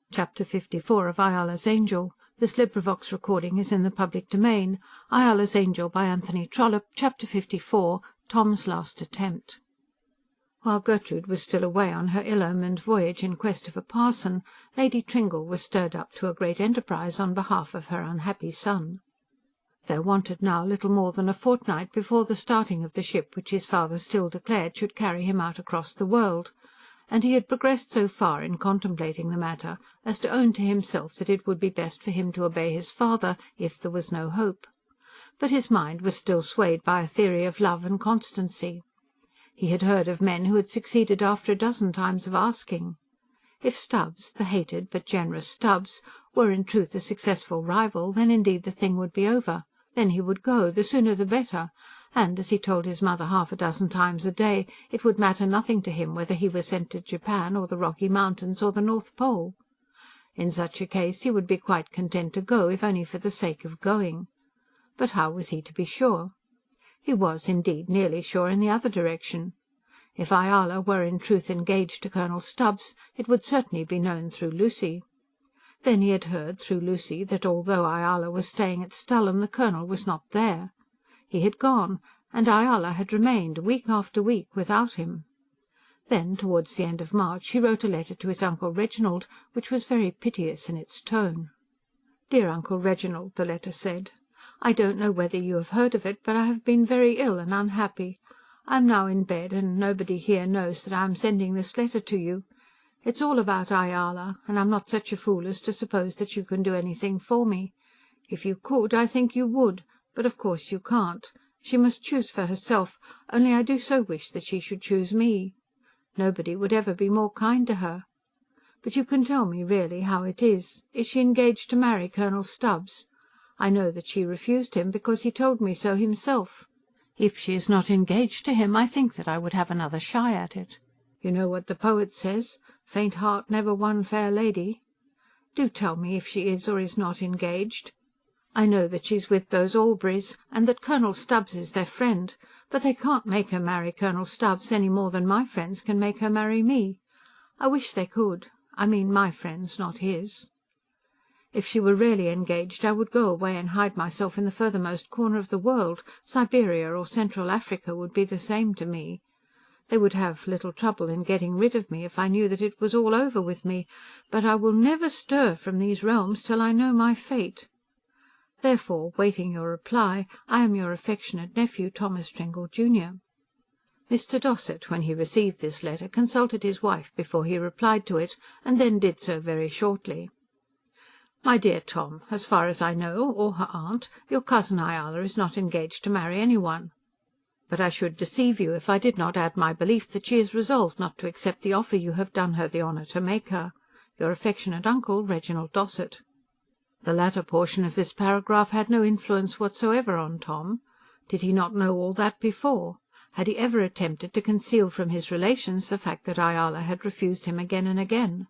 Chapter 54 of Ayala's Angel. This LibriVox is in the public domain. Ayala's Angel by Anthony Trollope. Chapter 54. Tom's Last Attempt. While Gertrude was still away on her ill-omened voyage in quest of a parson, Lady Tringle was stirred up to a great enterprise on behalf of her unhappy son. There wanted now little more than a fortnight before the starting of the ship which his father still declared should carry him out across the world, and he had progressed so far in contemplating the matter as to own to himself that it would be best for him to obey his father if there was no hope. But his mind was still swayed by a theory of love and constancy. He had heard of men who had succeeded after a dozen times of asking. If Stubbs, the hated but generous Stubbs, were in truth a successful rival, then indeed the thing would be over. Then he would go, the sooner the better, and, as he told his mother half a dozen times a day, it would matter nothing to him whether he were sent to Japan or the Rocky Mountains or the North Pole. In such a case he would be quite content to go, if only for the sake of going. But how was he to be sure? He was, indeed, nearly sure in the other direction. If Ayala were in truth engaged to Colonel Stubbs, it would certainly be known through Lucy. Then he had heard, through Lucy, that although Ayala was staying at Stalham, the Colonel was not there. He had gone, and Ayala had remained, week after week, without him. Then, towards the end of March, he wrote a letter to his Uncle Reginald, which was very piteous in its tone. "Dear Uncle Reginald," the letter said, "I don't know whether you have heard of it, but I have been very ill and unhappy. I am now in bed, and nobody here knows that I am sending this letter to you. It's all about Ayala, and I'm not such a fool as to suppose that you can do anything for me. If you could, I think you would, but of course you can't. She must choose for herself, only I do so wish that she should choose me. Nobody would ever be more kind to her. But you can tell me really how it is. Is she engaged to marry Colonel Stubbs? I know that she refused him, because he told me so himself. If she is not engaged to him, I think that I would have another shy at it. You know what the poet says, 'Faint heart never won fair lady.' Do tell me if she is or is not engaged. I know that she's with those Alburys, and that Colonel Stubbs is their friend, but they can't make her marry Colonel Stubbs any more than my friends can make her marry me. I wish they could. I mean my friends, not his. If she were really engaged, I would go away and hide myself in the furthermost corner of the world. Siberia or Central Africa would be the same to me. They would have little trouble in getting rid of me if I knew that it was all over with me, but I will never stir from these realms till I know my fate. Therefore, waiting your reply, I am your affectionate nephew, Thomas Tringle, Junior." Mr. Dossett, when he received this letter, consulted his wife before he replied to it, and then did so very shortly. "My dear Tom, as far as I know, or her aunt, your cousin Ayala is not engaged to marry anyone. But I should deceive you if I did not add my belief that she is resolved not to accept the offer you have done her the honour to make her. Your affectionate uncle, Reginald Dossett." The latter portion of this paragraph had no influence whatsoever on Tom. Did he not know all that before? Had he ever attempted to conceal from his relations the fact that Ayala had refused him again and again?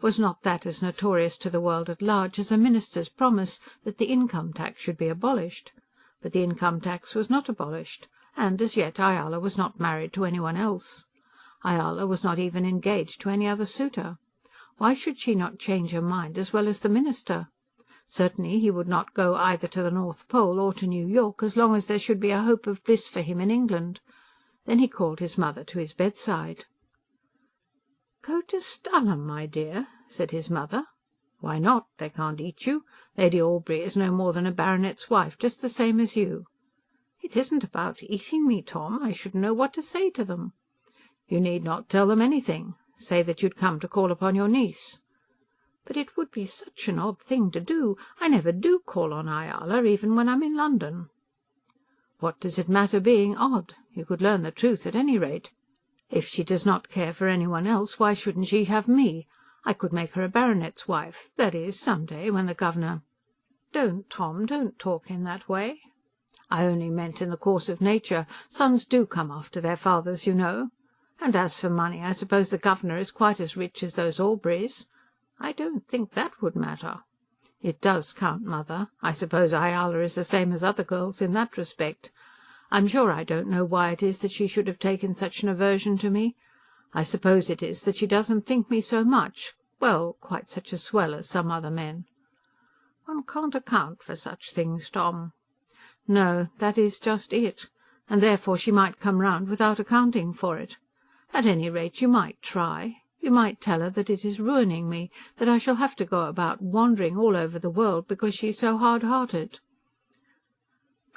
Was not that as notorious to the world at large as a minister's promise that the income tax should be abolished? But the income tax was not abolished, and as yet Ayala was not married to anyone else. Ayala was not even engaged to any other suitor. Why should she not change her mind as well as the minister? Certainly he would not go either to the North Pole or to New York as long as there should be a hope of bliss for him in England. Then he called his mother to his bedside. "Go to Stalham, my dear?" said his mother. "Why not? They can't eat you. Lady Albury is no more than a baronet's wife, just the same as you." "It isn't about eating me, Tom. I shouldn't know what to say to them." "You need not tell them anything. Say that you'd come to call upon your niece." "But it would be such an odd thing to do. I never do call on Ayala, even when I'm in London." "What does it matter being odd? You could learn the truth at any rate. If she does not care for anyone else, why shouldn't she have me? I could make her a baronet's wife, that is, some day, when the governor—" "Don't, Tom, don't talk in that way." "I only meant in the course of nature. Sons do come after their fathers, you know. And as for money, I suppose the governor is quite as rich as those Alburys." "I don't think that would matter." "It does count, mother. I suppose Ayala is the same as other girls in that respect. I'm sure I don't know why it is that she should have taken such an aversion to me. I suppose it is that she doesn't think me so much. well, quite such a swell as some other men." "One can't account for such things, Tom." "No, that is just it. And therefore she might come round without accounting for it. At any rate, you might try. You might tell her that it is ruining me, that I shall have to go about wandering all over the world because she is so hard-hearted."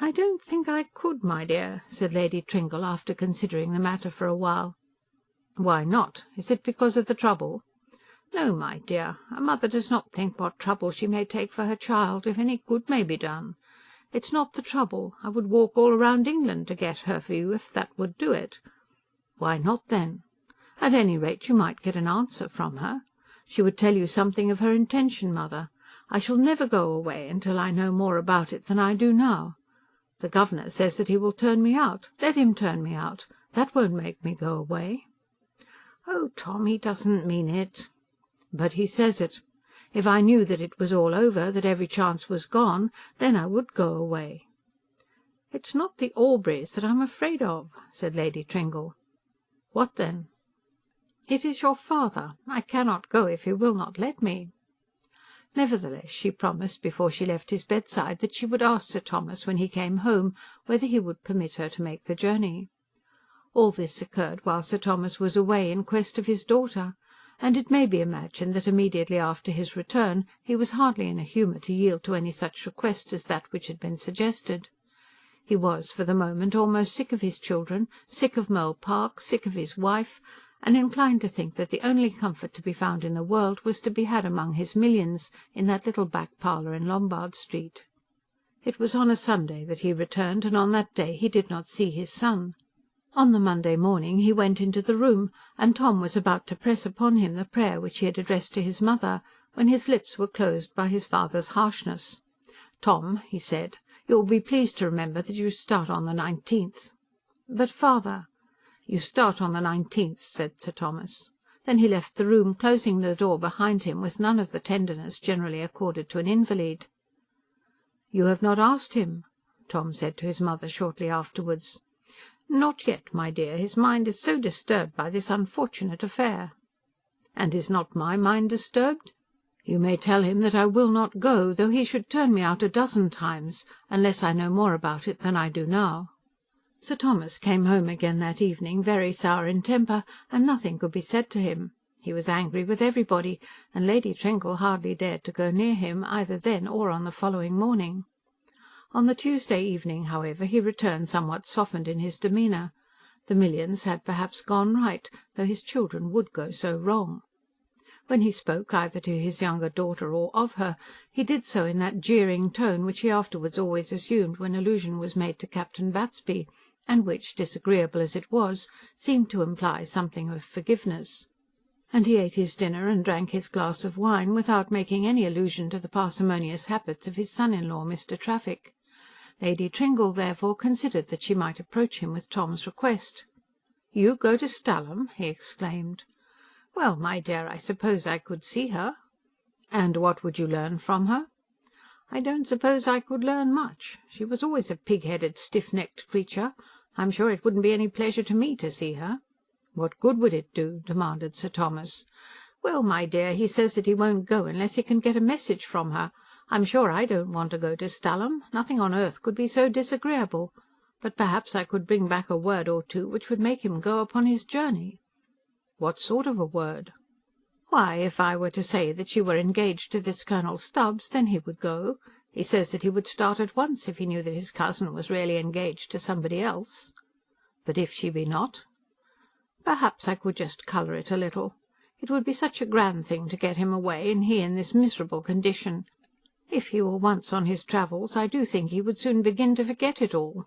"I don't think I could, my dear," said Lady Tringle, after considering the matter for a while. "Why not? Is it because of the trouble?" "No, my dear. A mother does not think what trouble she may take for her child, if any good may be done. It's not the trouble. I would walk all round England to get her for you, if that would do it." "Why not, then?" "At any rate, you might get an answer from her. She would tell you something of her intention, mother. I shall never go away until I know more about it than I do now. The governor says that he will turn me out. Let him turn me out. That won't make me go away." "Oh, Tom, he doesn't mean it." "But he says it. If I knew that it was all over, that every chance was gone, then I would go away." "It's not the Alburys that I'm afraid of," said Lady Tringle. "What then?" "It is your father. I cannot go if he will not let me." Nevertheless, she promised before she left his bedside that she would ask Sir Thomas, when he came home, whether he would permit her to make the journey. All this occurred while Sir Thomas was away in quest of his daughter, and it may be imagined that immediately after his return he was hardly in a humour to yield to any such request as that which had been suggested. He was, for the moment, almost sick of his children, sick of Mole Park, sick of his wife, and inclined to think that the only comfort to be found in the world was to be had among his millions, in that little back parlour in Lombard Street. It was on a Sunday that he returned, and on that day he did not see his son. On the Monday morning he went into the room, and Tom was about to press upon him the prayer which he had addressed to his mother, when his lips were closed by his father's harshness. "Tom," he said, "you will be pleased to remember that you start on the 19th." "But, father—" "You start on the 19th," said Sir Thomas. Then he left the room, closing the door behind him with none of the tenderness generally accorded to an invalid. "You have not asked him," Tom said to his mother shortly afterwards. "Not yet, my dear. His mind is so disturbed by this unfortunate affair." "And is not my mind disturbed? You may tell him that I will not go, though he should turn me out a dozen times, unless I know more about it than I do now." Sir Thomas came home again that evening, very sour in temper, and nothing could be said to him. He was angry with everybody, and Lady Tringle hardly dared to go near him, either then or on the following morning. On the Tuesday evening, however, he returned somewhat softened in his demeanour. The millions had perhaps gone right, though his children would go so wrong. When he spoke either to his younger daughter or of her, he did so in that jeering tone which he afterwards always assumed when allusion was made to Captain Batsby, and which, disagreeable as it was, seemed to imply something of forgiveness. And he ate his dinner and drank his glass of wine without making any allusion to the parsimonious habits of his son-in-law, Mr. Traffic. Lady Tringle, therefore, considered that she might approach him with Tom's request. "You go to Stalham?" he exclaimed. "Well, my dear, I suppose I could see her." "And what would you learn from her?" "I don't suppose I could learn much. She was always a pig-headed, stiff-necked creature. I'm sure it wouldn't be any pleasure to me to see her." "What good would it do?" demanded Sir Thomas. "Well, my dear, he says that he won't go unless he can get a message from her. I'm sure I don't want to go to Stalham. Nothing on earth could be so disagreeable. But perhaps I could bring back a word or two which would make him go upon his journey." "What sort of a word?" "Why, if I were to say that you were engaged to this Colonel Stubbs, then he would go. He says that he would start at once if he knew that his cousin was really engaged to somebody else." "But if she be not?" "Perhaps I could just colour it a little. It would be such a grand thing to get him away, and he in this miserable condition. If he were once on his travels, I do think he would soon begin to forget it all."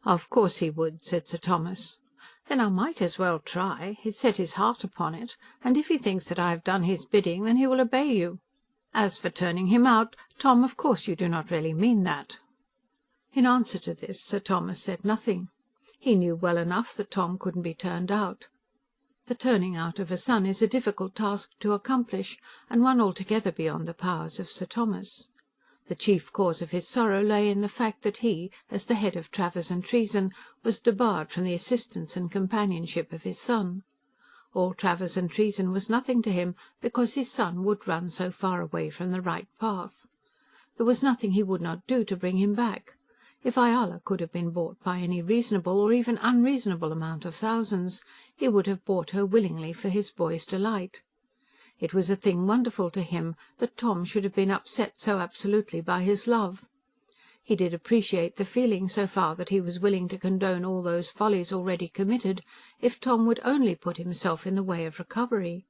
"Of course he would," said Sir Thomas. "Then I might as well try. He's set his heart upon it, and if he thinks that I have done his bidding, then he will obey you. As for turning him out, Tom, of course you do not really mean that." In answer to this Sir Thomas said nothing. He knew well enough that Tom couldn't be turned out. The turning out of a son is a difficult task to accomplish, and one altogether beyond the powers of Sir Thomas. The chief cause of his sorrow lay in the fact that he, as the head of Travers and Treason, was debarred from the assistance and companionship of his son. All Travers and treason was nothing to him, because his son would run so far away from the right path. There was nothing he would not do to bring him back. If Ayala could have been bought by any reasonable or even unreasonable amount of thousands, he would have bought her willingly for his boy's delight. It was a thing wonderful to him that Tom should have been upset so absolutely by his love. He did appreciate the feeling so far that he was willing to condone all those follies already committed, if Tom would only put himself in the way of recovery.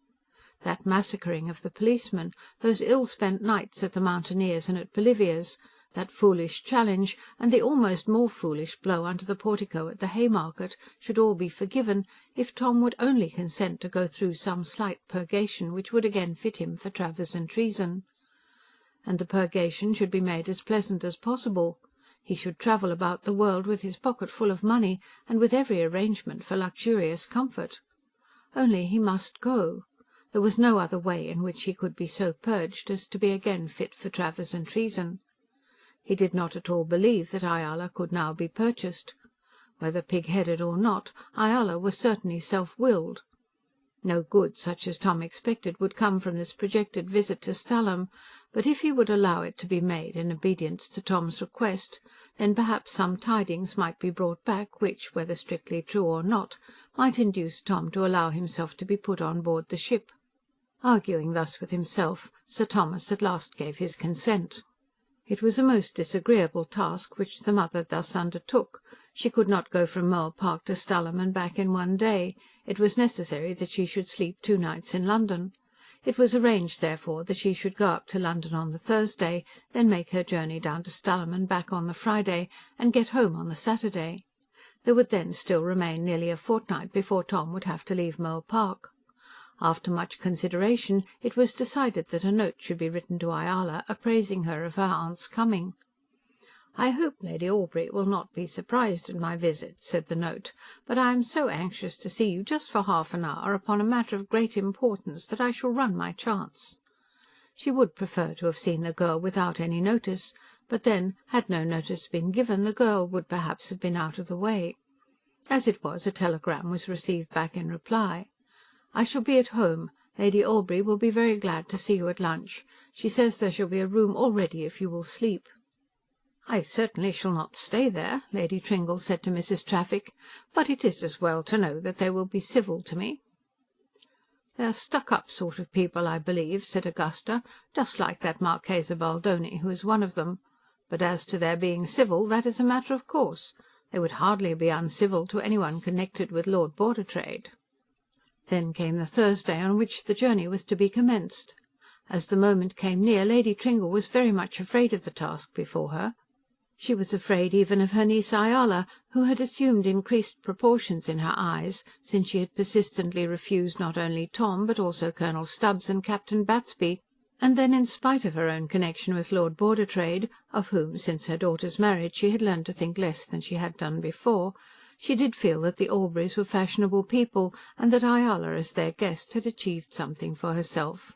That massacring of the policeman, those ill-spent nights at the Mountaineers and at Bolivia's, that foolish challenge, and the almost more foolish blow under the portico at the Haymarket, should all be forgiven, if Tom would only consent to go through some slight purgation which would again fit him for Travers and treason. And the purgation should be made as pleasant as possible. He should travel about the world with his pocket full of money, and with every arrangement for luxurious comfort. Only he must go. There was no other way in which he could be so purged as to be again fit for Travers and treason. He did not at all believe that Ayala could now be purchased. Whether pig-headed or not, Ayala was certainly self-willed. No good, such as Tom expected, would come from this projected visit to Stalham, but if he would allow it to be made in obedience to Tom's request, then perhaps some tidings might be brought back which, whether strictly true or not, might induce Tom to allow himself to be put on board the ship. Arguing thus with himself, Sir Thomas at last gave his consent. It was a most disagreeable task which the mother thus undertook. She could not go from Mole Park to Stalham and back in one day. It was necessary that she should sleep 2 nights in London. It was arranged, therefore, that she should go up to London on the Thursday, then make her journey down to Stalham and back on the Friday, and get home on the Saturday. There would then still remain nearly a fortnight before Tom would have to leave Mole Park. After much consideration, it was decided that a note should be written to Ayala, appraising her of her aunt's coming. "I hope Lady Aubrey will not be surprised at my visit," said the note, "but I am so anxious to see you just for half an hour upon a matter of great importance that I shall run my chance." She would prefer to have seen the girl without any notice, but then, had no notice been given, the girl would perhaps have been out of the way. As it was, a telegram was received back in reply. "I shall be at home. Lady Aubrey will be very glad to see you at lunch. She says there shall be a room all ready if you will sleep." "I certainly shall not stay there," Lady Tringle said to Mrs. Traffick, "but it is as well to know that they will be civil to me." "They are stuck-up sort of people, I believe," said Augusta, "just like that Marchesa Baldoni, who is one of them. But as to their being civil, that is a matter of course. They would hardly be uncivil to anyone connected with Lord Bordertrade." Then came the Thursday on which the journey was to be commenced. As the moment came near, Lady Tringle was very much afraid of the task before her. She was afraid even of her niece Ayala, who had assumed increased proportions in her eyes, since she had persistently refused not only Tom, but also Colonel Stubbs and Captain Batsby, and then in spite of her own connection with Lord Bordertrade, of whom, since her daughter's marriage, she had learned to think less than she had done before, she did feel that the Aubreys were fashionable people, and that Ayala, as their guest, had achieved something for herself.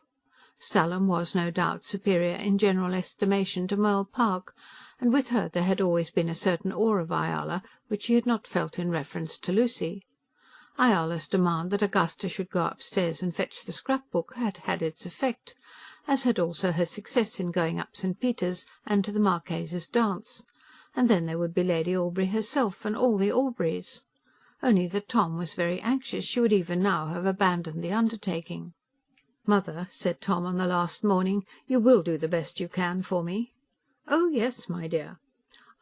Stalham was, no doubt, superior in general estimation to Mole Park, and with her there had always been a certain awe of Ayala, which she had not felt in reference to Lucy. Ayala's demand that Augusta should go upstairs and fetch the scrapbook had had its effect, as had also her success in going up St. Peter's and to the Marchesa's dance. And then there would be Lady Aubrey herself, and all the Aubreys. Only that Tom was very anxious she would even now have abandoned the undertaking. "Mother," said Tom on the last morning, "you will do the best you can for me?" "Oh yes, my dear."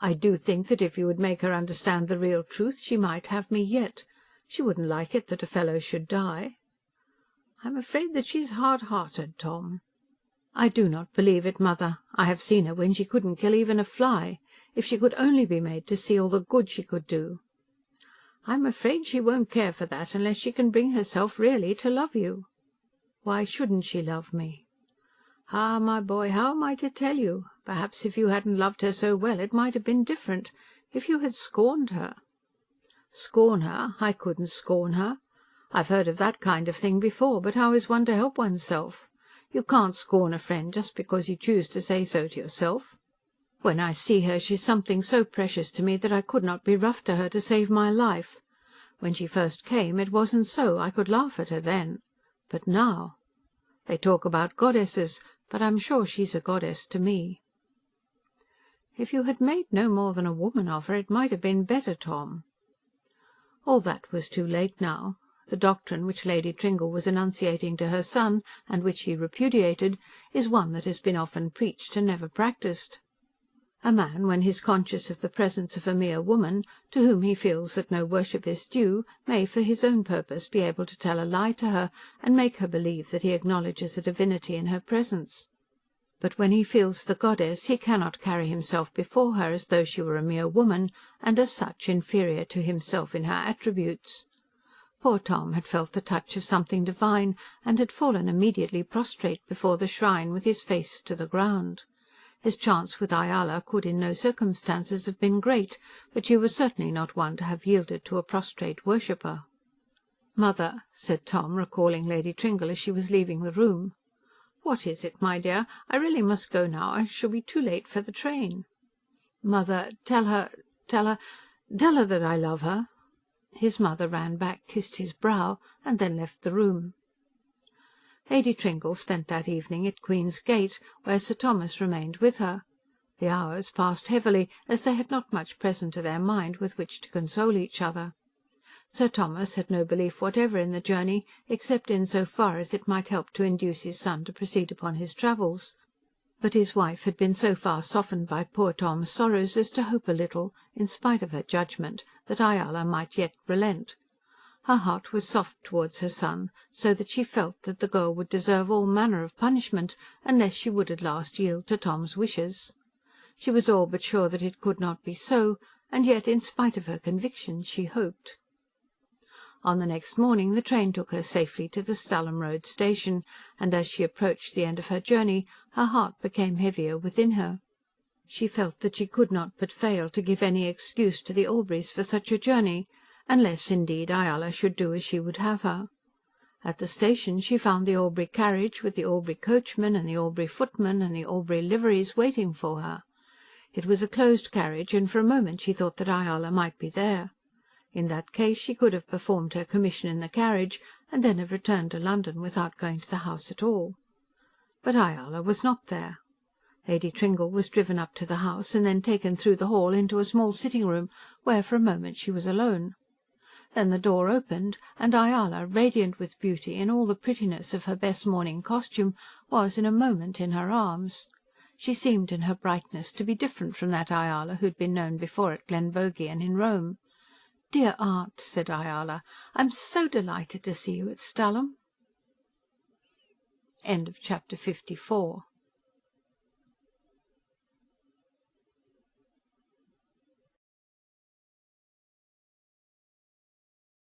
"I do think that if you would make her understand the real truth, she might have me yet. She wouldn't like it that a fellow should die." "I'm afraid that she's hard-hearted, Tom." "I do not believe it, mother. I have seen her when she couldn't kill even a fly. If she could only be made to see all the good she could do." "I'm afraid she won't care for that unless she can bring herself really to love you." "Why shouldn't she love me?" "Ah, my boy, how am I to tell you? Perhaps if you hadn't loved her so well it might have been different. If you had scorned her—" "Scorn her? I couldn't scorn her. I've heard of that kind of thing before, but how is one to help oneself? You can't scorn a friend just because you choose to say so to yourself. When I see her, she's something so precious to me that I could not be rough to her to save my life. When she first came, it wasn't so. I could laugh at her then. But now! They talk about goddesses, but I'm sure she's a goddess to me." "If you had made no more than a woman of her, it might have been better, Tom." All that was too late now. The doctrine which Lady Tringle was enunciating to her son, and which he repudiated, is one that has been often preached and never practised. A man, when he is conscious of the presence of a mere woman, to whom he feels that no worship is due, may, for his own purpose, be able to tell a lie to her, and make her believe that he acknowledges a divinity in her presence. But when he feels the goddess, he cannot carry himself before her as though she were a mere woman, and as such inferior to himself in her attributes. Poor Tom had felt the touch of something divine, and had fallen immediately prostrate before the shrine, with his face to the ground. His chance with Ayala could in no circumstances have been great, but she was certainly not one to have yielded to a prostrate worshipper. "Mother," said Tom, recalling Lady Tringle as she was leaving the room. "What is it, my dear? I really must go now. I shall be too late for the train." "Mother, tell her that I love her." His mother ran back, kissed his brow, and then left the room. Lady Tringle spent that evening at Queen's Gate, where Sir Thomas remained with her. The hours passed heavily, as they had not much present to their mind with which to console each other. Sir Thomas had no belief whatever in the journey, except in so far as it might help to induce his son to proceed upon his travels. But his wife had been so far softened by poor Tom's sorrows as to hope a little, in spite of her judgment, that Ayala might yet relent. Her heart was soft towards her son, so that she felt that the girl would deserve all manner of punishment, unless she would at last yield to Tom's wishes. She was all but sure that it could not be so, and yet, in spite of her convictions, she hoped. On the next morning the train took her safely to the Stalham Road station, and as she approached the end of her journey, her heart became heavier within her. She felt that she could not but fail to give any excuse to the Alburys for such a journey, unless, indeed, Ayala should do as she would have her. At the station she found the Albury carriage, with the Albury coachman and the Albury footman and the Albury liveries, waiting for her. It was a closed carriage, and for a moment she thought that Ayala might be there. In that case she could have performed her commission in the carriage, and then have returned to London without going to the house at all. But Ayala was not there. Lady Tringle was driven up to the house, and then taken through the hall into a small sitting-room, where for a moment she was alone. Then the door opened, and Ayala, radiant with beauty, in all the prettiness of her best morning costume, was in a moment in her arms. She seemed in her brightness to be different from that Ayala who had been known before at Glenbogie and in Rome. "Dear aunt," said Ayala, "I'm so delighted to see you at Stalham." Chapter 54